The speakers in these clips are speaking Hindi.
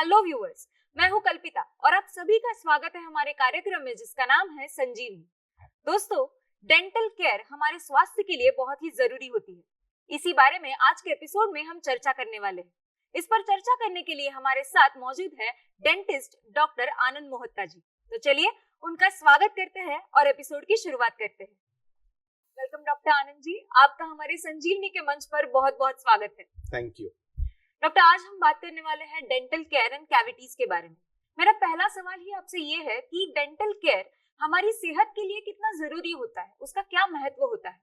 हेलो व्यूअर्स, मैं हूं कल्पिता और आप सभी का स्वागत है हमारे कार्यक्रम में जिसका नाम है संजीवनी। दोस्तों, डेंटल केयर हमारे स्वास्थ्य के लिए बहुत ही जरूरी होती है। इसी बारे में आज के एपिसोड में हम चर्चा करने वाले हैं। इस पर चर्चा करने के लिए हमारे साथ मौजूद है डेंटिस्ट डॉक्टर आनंद मोहत्ता जी। तो चलिए उनका स्वागत करते हैं और एपिसोड की शुरुआत करते हैं। वेलकम डॉक्टर आनंद जी, आपका हमारे संजीवनी के मंच पर बहुत बहुत स्वागत है। थैंक यू डॉक्टर, आज हम बात करने वाले हैं डेंटल केयर एंड कैविटीज के बारे में। मेरा पहला सवाल ही आपसे ये है कि डेंटल केयर हमारी सेहत के लिए कितना जरूरी होता है, उसका क्या महत्व होता है?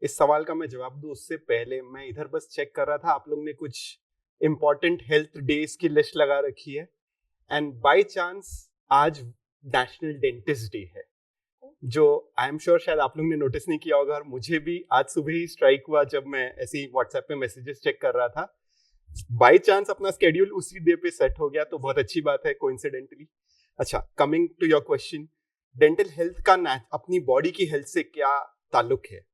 इस सवाल का मैं जवाब दूं उससे पहले मैं इधर बस चेक कर रहा था, आप लोग ने कुछ इम्पोर्टेंट हेल्थ डेज की लिस्ट लगा रखी है एंड बाय चांस आज नेशनल डेंटिस्ट डे है, जो आई एम श्योर शायद आप लोग ने नोटिस नहीं किया होगा और मुझे भी आज सुबह ही स्ट्राइक हुआ जब मैं ऐसे ही व्हाट्सएप पे मैसेजेस चेक कर रहा था। बाय चांस अपना स्केड्यूल उसी डे पे सेट हो गया, तो बहुत अच्छी बात है कोइंसिडेंटली। अच्छा, coming to your question, dental health का अपनी बॉडी की हेल्थ से क्या ताल्लुक है?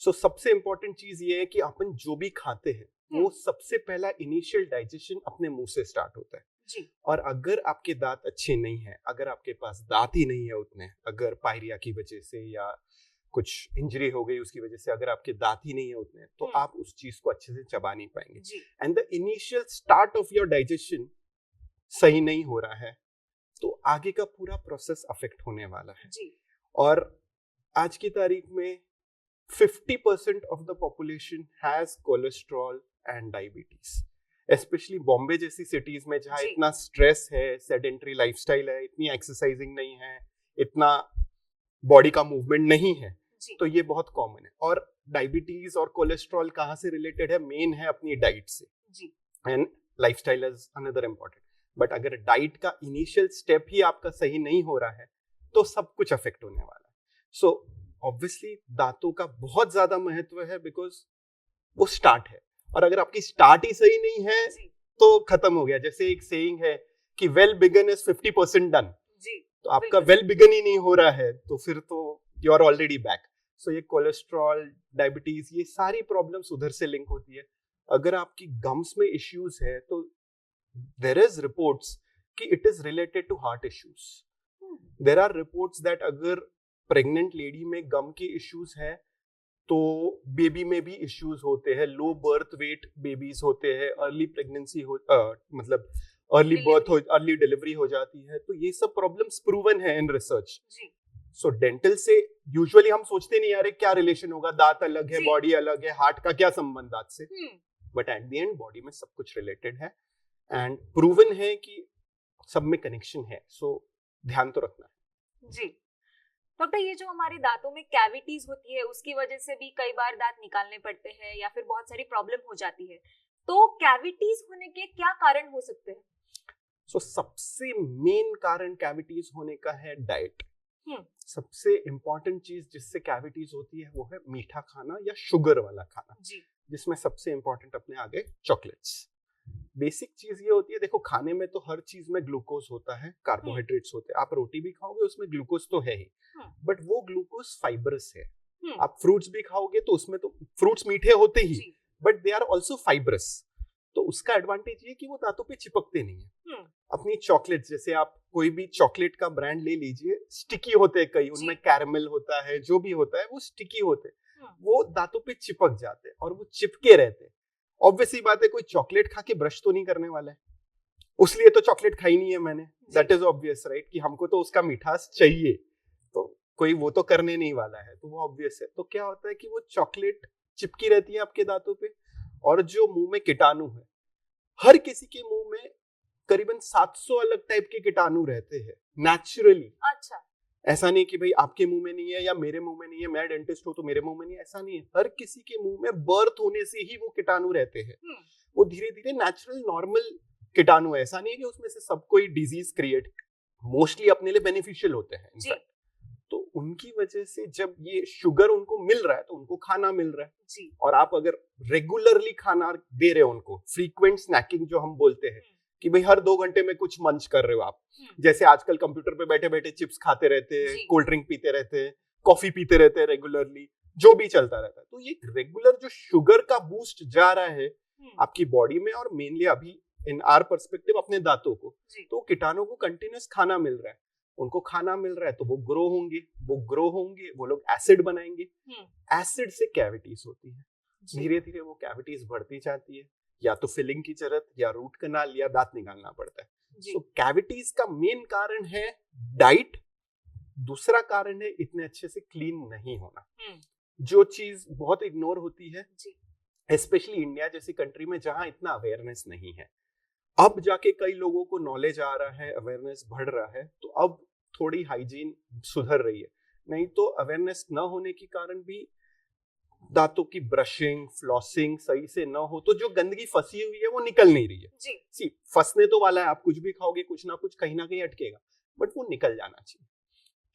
सो सबसे इंपॉर्टेंट चीज ये है कि अपन जो भी खाते हैं वो सबसे पहला इनिशियल डाइजेशन अपने मुंह से स्टार्ट होता है जी। और अगर आपके दांत अच्छे नहीं है, अगर आपके पास दांत ही नहीं है उतने, अगर पायरिया की वजह से या कुछ इंजरी हो गई उसकी वजह से अगर आपके दांत ही नहीं है उतने, तो आप उस चीज को अच्छे से चबा नहीं पाएंगे and the initial start of your digestion सही नहीं हो रहा है तो आगे का पूरा प्रोसेस अफेक्ट होने वाला है जी। और आज की तारीख में 50% of the population has cholesterol and diabetes, especially Bombay जैसी सिटीज में जहाँ इतना स्ट्रेस है, सेडेंटरी लाइफस्टाइल है, इतनी एक्सरसाइजिंग नहीं है, इतना बॉडी का मूवमेंट नहीं है, तो ये बहुत कॉमन है। और डायबिटीज और कोलेस्ट्रॉल कहाँ से रिलेटेड है? मेन है अपनी डाइट से and lifestyle is another important. But अगर डाइट का इनिशियल स्टेप ही आपका सही नहीं हो रहा है तो सब कुछ अफेक्ट होने वाला है। सो ऑब्वियसली दांतों का बहुत ज्यादा महत्व है बिकॉज वो स्टार्ट है और अगर आपकी स्टार्ट ही सही नहीं है तो खत्म हो गया। जैसे एक सेइंग है कि वेल बिगन इज 50% डन, तो आपका वेल बिगन ही नहीं हो रहा है तो फिर तो यू आर ऑलरेडी बैक। सो ये कोलेस्ट्रॉल, डायबिटीज, ये सारी प्रॉब्लम्स उधर से लिंक होती है। अगर आपकी गम्स में इश्यूज है तो देयर इज रिपोर्ट्स कि it is related to heart issues. There are reports that अगर प्रेग्नेंट लेडी में गम के इश्यूज है तो बेबी में भी इश्यूज होते हैं। लो बर्थ वेट बेबीज होते हैं, अर्ली प्रेगनेंसी हो मतलब अर्ली बर्थ हो, अर्ली डिलीवरी हो जाती है, तो ये सब प्रॉब्लम्स प्रूवन है इन रिसर्च। सो डेंटल से यूजुअली हम सोचते नहीं यार क्या रिलेशन होगा, दांत अलग है, बॉडी अलग है, हार्ट का क्या संबंध दांत से, but at the end body में सब कुछ रिलेटेड है एंड प्रूवन है कि सब में कनेक्शन है। सो ध्यान तो रखना है जी। डॉक्टर, ये जो हमारे दांतों में कैविटीज होती है उसकी वजह से भी कई बार दांत निकालने पड़ते हैं या फिर बहुत सारी प्रॉब्लम हो जाती है, तो कैविटीज होने के क्या कारण हो सकते हैं? सो सबसे मेन कारण कैविटीज होने का है डाइट। सबसे इंपॉर्टेंट चीज जिससे कैविटीज होती है वो है मीठा खाना या शुगर वाला खाना, जिसमें सबसे इंपॉर्टेंट अपने आगे चॉकलेट्स। बेसिक चीज ये होती है, देखो खाने में तो हर चीज में ग्लूकोज होता है, कार्बोहाइड्रेट्स होते हैं। आप रोटी भी खाओगे उसमें ग्लूकोज तो है ही, बट वो ग्लूकोज फाइबरस है। आप फ्रूट्स भी खाओगे तो उसमें तो फ्रूट्स मीठे होते ही, but they are also fibrous. तो उसका एडवांटेज ये कि वो दांतों पे चिपकते नहीं है। अपनी चॉकलेट, जैसे आप कोई भी चॉकलेट का ब्रांड ले लीजिए, स्टिकी होते हैं कई, उनमें कैरमल होता है, जो भी होता है वो स्टिकी होते हैं, वो दांतों पे चिपक जाते हैं और वो चिपके रहते हैं। ऑब्वियसली बात है, कोई चॉकलेट खा के ब्रश तो नहीं करने वाला है, उसलिए तो चॉकलेट खाई नहीं है मैंने, दैट इज ऑब्वियस राइट, कि हमको तो उसका मिठास चाहिए, तो कोई वो तो करने नहीं वाला है, तो वो ऑब्वियस है। तो क्या होता है कि वो चॉकलेट चिपकी रहती है आपके दांतों पे, और जो मुंह में कीटाणु है, हर किसी के मुंह में करीबन 700 अलग टाइप के कीटाणु रहते हैं नेचुरली। अच्छा, ऐसा नहीं कि भाई आपके मुंह में नहीं है या मेरे मुंह में नहीं है, मैं डेंटिस्ट हूं तो मेरे मुंह में नहीं है, ऐसा नहीं है। हर किसी के मुंह में बर्थ होने से ही वो कीटाणु रहते हैं। वो धीरे धीरे नेचुरल नॉर्मल कीटाणु है, ऐसा नहीं है कि उसमें से सब कोई डिजीज क्रिएट, मोस्टली अपने लिए बेनिफिशियल होते हैं इनफैक्ट। तो उनकी वजह से जब ये शुगर उनको मिल रहा है तो उनको खाना मिल रहा है, और आप अगर रेगुलरली खाना दे रहे हो उनको, फ्रीक्वेंट स्नैकिंग जो हम बोलते हैं कि भाई हर 2 घंटे में कुछ मंच कर रहे हो आप, जैसे आजकल कंप्यूटर पे बैठे बैठे चिप्स खाते रहते हैं, कोल्ड ड्रिंक पीते रहते हैं, कॉफी पीते रहते हैं रेगुलरली, जो भी चलता रहता है, तो ये रेगुलर जो शुगर का बूस्ट जा रहा है आपकी बॉडी में, और मेनली अभी इन आर पर्सपेक्टिव अपने दांतों को, जी। तो कीटाणु को कंटिन्यूस खाना मिल रहा है, उनको खाना मिल रहा है तो वो ग्रो होंगे, वो लोग एसिड बनाएंगे, एसिड से कैविटीज होती है, धीरे धीरे वो कैविटीज बढ़ती जाती है, या तो फिलिंग की जरूरत या रूट कनाल या दांत निकालना पड़ता है। तो कैविटीज का मेन कारण है डाइट, दूसरा कारण है इतने अच्छे से क्लीन नहीं होना, जो चीज बहुत इग्नोर होती है स्पेशली इंडिया जैसी कंट्री में जहां इतना अवेयरनेस नहीं है। अब जाके कई लोगों को नॉलेज आ रहा है, अवेयरनेस बढ़ रहा है, तो अब थोड़ी हाइजीन सुधर रही है, नहीं तो अवेयरनेस न होने के कारण भी दांतों की ब्रशिंग फ्लॉसिंग सही से न हो तो जो गंदगी फंसी हुई है वो निकल नहीं रही है जी। सी फंसने तो वाला है, आप कुछ भी खाओगे कुछ ना कुछ कहीं ना कहीं अटकेगा, बट वो निकल जाना चाहिए।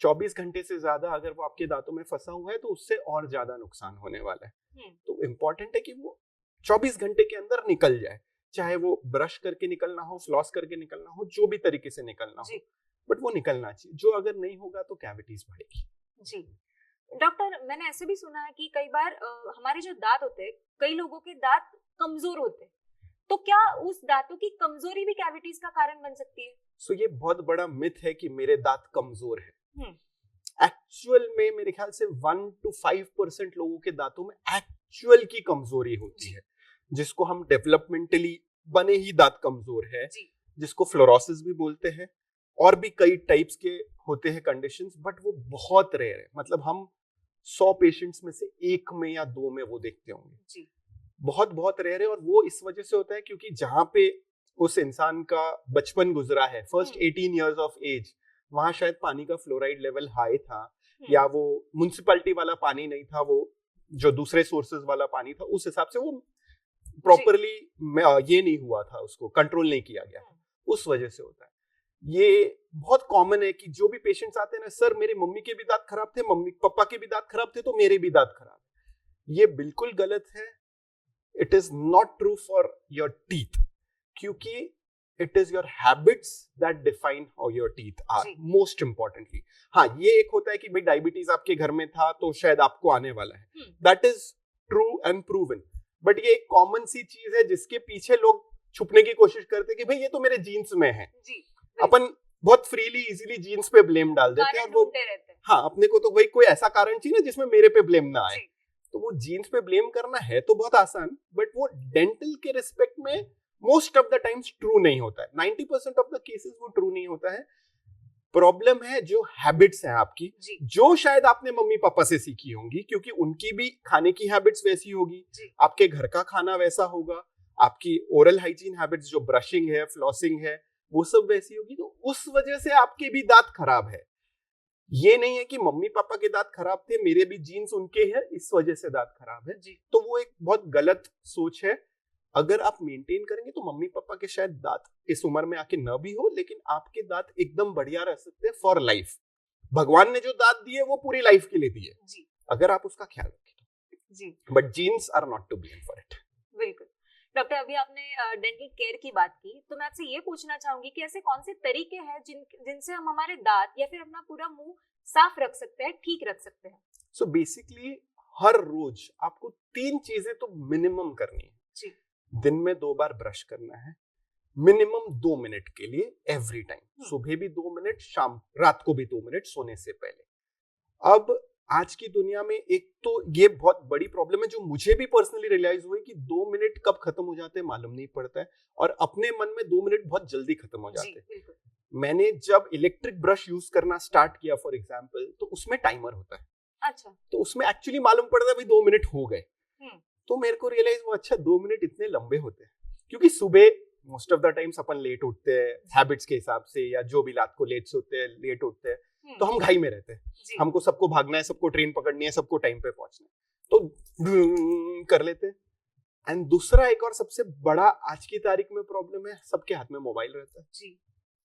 24 घंटे से ज्यादा अगर वो आपके दांतों में फंसा हुआ है तो उससे और ज्यादा नुकसान होने वाला है। तो इम्पोर्टेंट है कि वो 24 घंटे के अंदर निकल जाए, चाहे वो ब्रश करके निकलना हो, फ्लॉस करके निकलना हो, जो भी तरीके से निकलना हो, बट वो निकलना चाहिए। जो अगर नहीं होगा तो कैविटीज बढ़ेगी। जी डॉक्टर, मैंने ऐसे भी सुना है कि कई बार हमारे जो दांत होते हैं, कई लोगों के दांत कमजोर होते हैं, तो क्या उस दांतों की कमजोरी भी कैविटीज का कारण बन सकती है? सो ये बहुत बड़ा मिथ है कि मेरे दांत कमजोर है। एक्चुअल में मेरे ख्याल से 1 to 5% लोगों के दांतों में एक्चुअल की कमजोरी होती है, जिसको हम डेवलपमेंटली बने ही दांत कमजोर है, जिसको फ्लोरोसिस भी बोलते हैं, और भी कई टाइप्स के होते हैं कंडीशंस, बट वो बहुत रेयर है। मतलब हम 100 पेशेंट्स में से 1 में या 2 में वो देखते होंगे, बहुत बहुत रेयर है। और वो इस वजह से होता है क्योंकि जहां पे उस इंसान का बचपन गुजरा है, फर्स्ट 18 इयर्स ऑफ एज, वहां शायद पानी का फ्लोराइड लेवल हाई था, या वो म्युनिसिपैलिटी वाला पानी नहीं था, वो जो दूसरे सोर्सेज वाला पानी था, उस हिसाब से वो प्रॉपरली ये नहीं हुआ था, उसको कंट्रोल नहीं किया गया, उस वजह से होता है। ये बहुत कॉमन है कि जो भी पेशेंट्स आते हैं ना, सर मेरे मम्मी के भी दांत खराब थे, मम्मी पापा के भी दांत खराब थे, तो मेरे भी दांत खराब है। ये बिल्कुल गलत है। It is not true for your teeth, क्योंकि it is your habits that define how your teeth are, most importantly. हाँ, ये एक होता है कि भाई डायबिटीज आपके घर में था तो शायद आपको आने वाला है, that is true and proven, but ये एक कॉमन सी चीज है जिसके पीछे लोग छुपने की कोशिश करते हैं कि भाई ये तो मेरे जीन्स में है। अपन बहुत फ्रीली इजीली जीन्स पे ब्लेम डाल देते हैं, और वो हाँ, अपने को तो भाई कोई ऐसा कारण चाहिए ना जिसमें मेरे पे ब्लेम ना आए, तो वो जीन्स पे ब्लेम करना है तो बहुत आसान, बट वो डेंटल के रिस्पेक्ट में most of the times true नहीं होता है। 90% ऑफ द केसेस वो ट्रू नहीं होता है। प्रॉब्लम है जो हैबिट्स है आपकी, जो शायद आपने मम्मी पापा से सीखी होंगी, क्योंकि उनकी भी खाने की हैबिट्स वैसी होगी, आपके घर का खाना वैसा होगा, आपकी ओरल हाइजीन हैबिट्स जो ब्रशिंग है फ्लॉसिंग है वो सब वैसी होगी, तो उस वजह से आपके भी दांत खराब है। ये नहीं है कि मम्मी पापा के दांत खराब थे, मेरे भी जीन्स उनके हैं, इस वजह से दांत खराब है। तो वो एक बहुत गलत सोच है। अगर आप मेंटेन करेंगे तो मम्मी पापा के शायद दांत इस उम्र में आके न भी हो, लेकिन आपके दांत एकदम बढ़िया रह सकते हैं फॉर लाइफ। भगवान ने जो दांत दिए वो पूरी लाइफ के लिए दिए, अगर आप उसका ख्याल रखें। But genes are not to blame for it. बिल्कुल डॉक्टर, अभी आपने डेंटल केयर की बात की, तो मैं आपसे ये पूछना चाहूंगी कि ऐसे कौन से तरीके हैं जिनसे हम हमारे दांत या फिर अपना पूरा मुंह साफ रख सकते हैं, ठीक रख सकते हैं? सो बेसिकली हर रोज आपको 3 चीजें तो मिनिमम करनी है। दिन में 2 बार ब्रश करना है, मिनिमम 2 मिनट के लिए एवरी टाइम, सुबह भी 2 मिनट, शाम रात को भी 2 मिनट सोने से पहले। अब आज की दुनिया में एक तो ये बहुत बड़ी प्रॉब्लम है जो मुझे भी पर्सनली रियलाइज हुई कि 2 मिनट कब खत्म हो जाते हैं मालूम नहीं पड़ता है, और अपने मन में 2 मिनट बहुत जल्दी खत्म हो जाते हैं। मैंने जब इलेक्ट्रिक ब्रश यूज करना स्टार्ट किया फॉर एग्जाम्पल, तो उसमें टाइमर होता है। अच्छा। तो उसमें एक्चुअली मालूम पड़ता है भाई 2 मिनट हो गए, तो मेरे को रियलाइज हुआ अच्छा 2 मिनट इतने लंबे होते हैं, क्योंकि सुबह मोस्ट ऑफ द टाइम्स अपन लेट उठते हैं हैबिट्स के हिसाब से, या जो भी रात को लेट सोते हैं लेट उठते हैं, तो हम घाई में रहते हैं, हमको सबको भागना है, सबको ट्रेन पकड़नी है, सबको टाइम पे पहुंचना है, तो कर लेते हैं। एंड दूसरा एक और सबसे बड़ा आज की तारीख में प्रॉब्लम है, सबके हाथ में मोबाइल रहता है।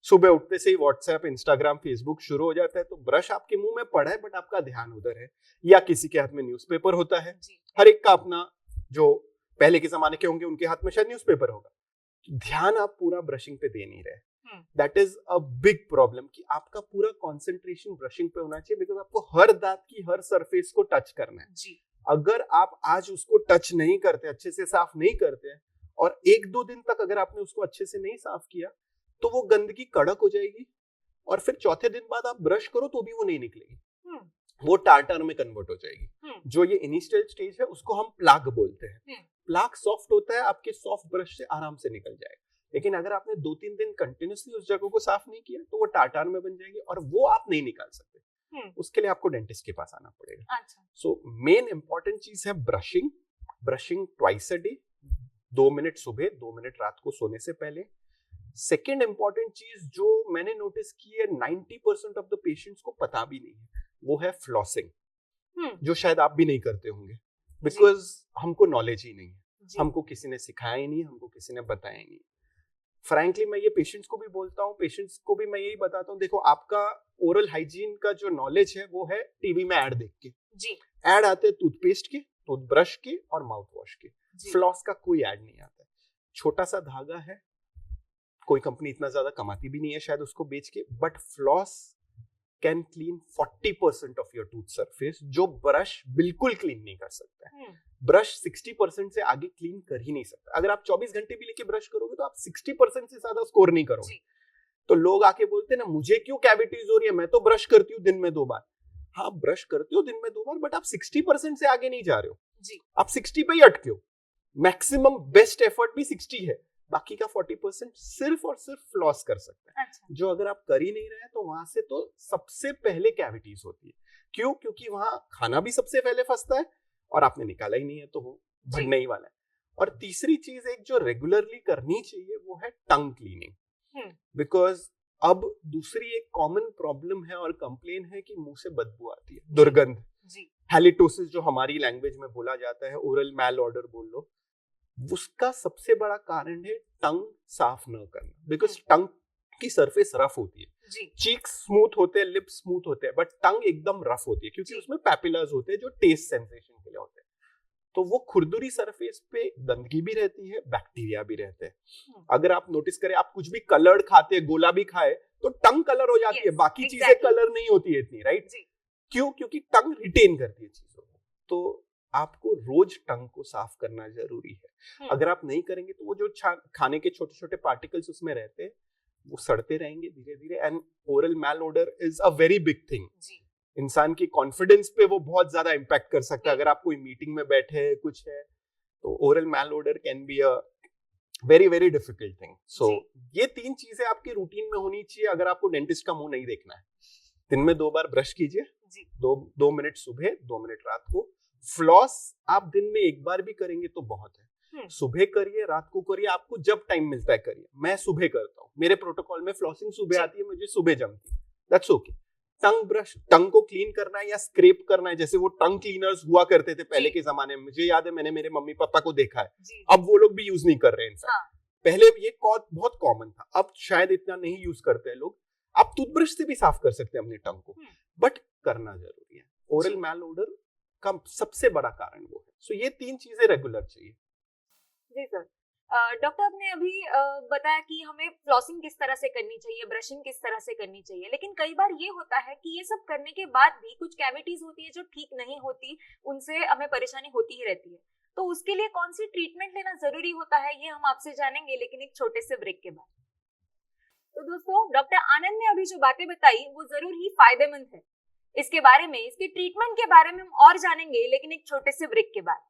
सुबह उठते से ही व्हाट्सएप इंस्टाग्राम फेसबुक शुरू हो जाता है, तो ब्रश आपके मुंह में पड़ा है बट आपका ध्यान उधर है, या किसी के हाथ में न्यूज़पेपर होता है, हर एक का अपना, जो पहले के जमाने के होंगे उनके हाथ में शायद न्यूज़पेपर होगा, ध्यान आप पूरा ब्रशिंग पे दे नहीं रहे। That is a big problem कि आपका पूरा कंसंट्रेशन ब्रशिंग पे होना चाहिए, बिकॉज आपको हर दांत की हर सरफेस को टच करना है। अगर आप आज उसको टच नहीं करते, अच्छे से साफ नहीं करते हैं, और 1-2 दिन तक अगर आपने उसको अच्छे से नहीं साफ किया तो वो गंदगी कड़क हो जाएगी और फिर चौथे दिन बाद आप ब्रश करो तो भी वो नहीं निकलेगी, वो टार्टर में कन्वर्ट हो जाएगी। जो ये इनिशियल स्टेज है उसको हम प्लाक बोलते हैं। प्लाक सॉफ्ट होता है, आपके सॉफ्ट ब्रश से आराम से निकल जाएगा। लेकिन अगर आपने 2-3 दिन कंटिन्यूसली उस जगह को साफ नहीं किया तो वो टार्टार में बन जाएगी और वो आप नहीं निकाल सकते। उसके लिए आपको डेंटिस्ट के पास आना पड़ेगा। सो मेन इंपॉर्टेंट चीज है brushing twice a day, 2 minute सुबह, 2 मिनट रात को सोने से पहले। सेकेंड इंपॉर्टेंट चीज जो मैंने नोटिस की है 90% ऑफ द पेशेंट्स को पता भी नहीं है, वो है फ्लॉसिंग, जो शायद आप भी नहीं करते होंगे बिकॉज हमको नॉलेज ही नहीं है, हमको किसी ने सिखाया ही नहीं, हमको किसी ने बताया ही नहीं। फ्रैंकली मैं ये पेशेंट्स को भी बोलता हूँ, पेशेंट्स को भी मैं यही बताता हूँ, देखो आपका ओरल हाइजीन का जो नॉलेज है वो है टीवी में ऐड देख के। ऐड आते हैं टूथपेस्ट के, टूथब्रश के और माउथ वॉश के, फ्लॉस का कोई ऐड नहीं आता है। छोटा सा धागा है, कोई कंपनी इतना ज्यादा कमाती भी नहीं है शायद उसको बेच के, but floss can clean 40% of your tooth surface, जो ब्रश बिल्कुल क्लीन नहीं कर सकता है। ब्रश 60% से आगे क्लीन कर ही नहीं सकता। अगर आप 24 घंटे भी लेके ब्रश करोगे तो आप 60% से ज्यादा स्कोर नहीं करोगे। तो लोग आके बोलते हैं ना, मुझे क्यों कैविटीज हो रही है, मैं तो ब्रश करती हूँ दिन में 2 बार। हाँ, ब्रश करते हो दिन में 2 बार, बट आप 60% से आगे नहीं जा रहे हो। आप 60 पे ही अटके हो। मैक्सिमम बेस्ट एफर्ट भी 60 है, बाकी का 40% सिर्फ और सिर्फ फ्लॉस कर सकते हैं। जो अगर आप कर ही नहीं रहे तो वहां से तो सबसे पहले कैविटीज होती है। क्यों? क्योंकि वहां खाना भी सबसे पहले फंसता है और आपने निकाला ही नहीं है तो वो बढ़ने ही वाला है। और तीसरी चीज एक जो रेगुलरली करनी चाहिए वो है टंग क्लीनिंग, बिकॉज अब दूसरी एक कॉमन प्रॉब्लम है और कंप्लेन है कि मुंह से बदबू आती है, दुर्गंध, हैलिटोसिस जो हमारी लैंग्वेज में बोला जाता है, ओरल मैल ऑर्डर बोल लो। उसका सबसे बड़ा कारण है टंग साफ न करना, बिकॉज टंग की सरफेस रफ होती है। चीक्स स्मूथ होते हैं, लिप्स स्मूथ होते हैं, बट टंग एकदम रफ होती है क्योंकि उसमें पैपिलास होते हैं जो टेस्ट सेंसेशन के लिए होते हैं। तो वो खुरदुरी सरफेस पे गंदगी भी रहती है, बैक्टीरिया भी रहते हैं। अगर आप नोटिस करें, आप कुछ भी कलर्ड खाते हैं, गोला भी खाए तो टंग कलर हो जाती है, बाकी चीजें कलर नहीं होती है इतनी, राइट? क्यों? क्योंकि टंग रिटेन करती है चीजों को। तो आपको रोज टंग को साफ करना जरूरी है। अगर आप नहीं करेंगे तो वो जो खाने के छोटे छोटे पार्टिकल्स उसमें रहते हैं वो सड़ते रहेंगे धीरे धीरे, and oral malodour is a very big thing. इंसान की कॉन्फिडेंस पे वो बहुत ज्यादा इम्पैक्ट कर सकता है। अगर आप कोई मीटिंग में बैठे हैं, कुछ है, तो oral malodour can be a very very difficult thing. So ये 3 चीजें आपके रूटीन में होनी चाहिए अगर आपको डेंटिस्ट का मुंह नहीं देखना है। दिन में 2 बार ब्रश कीजिए, 2 मिनट सुबह, 2 मिनट रात को। फ्लॉस आप दिन में 1 बार भी करेंगे तो बहुत है। सुबह करिए, रात को करिए, आपको जब टाइम मिलता है करिए। मैं सुबह करता हूँ, मेरे प्रोटोकॉल में फ्लॉसिंग सुबह आती है, मुझे सुबह जमती है, दैट्स ओके। टंग को क्लीन करना है या स्क्रैप करना है, जैसे वो टंग क्लीनर्स हुआ करते थे पहले के जमाने में, मुझे याद है, मैंने मेरे मम्मी पापा को देखा है, अब वो लोग भी यूज नहीं कर रहे हैं। पहले ये बहुत कॉमन था, अब शायद इतना नहीं यूज करते हैं लोग। आप टूथब्रश से भी साफ कर सकते हैं अपने टंग को, बट करना जरूरी है। ओरल मैल ओडर का सबसे बड़ा कारण वो है। सो ये 3 चीजें रेगुलर चाहिए। जी सर। डॉक्टर, आपने अभी बताया कि हमें फ्लॉसिंग किस तरह से करनी चाहिए, ब्रशिंग किस तरह से करनी चाहिए, लेकिन कई बार ये होता है कि ये सब करने के बाद भी कुछ कैविटीज होती है जो ठीक नहीं होती, उनसे हमें परेशानी होती ही रहती है। तो उसके लिए कौन सी ट्रीटमेंट लेना जरूरी होता है, ये हम आपसे जानेंगे, लेकिन एक छोटे से ब्रेक के बाद। तो दोस्तों, डॉक्टर आनंद ने अभी जो बातें बताई वो जरूर ही फायदेमंद है। इसके बारे में, इसके ट्रीटमेंट के बारे में हम और जानेंगे, लेकिन एक छोटे से ब्रेक के बाद।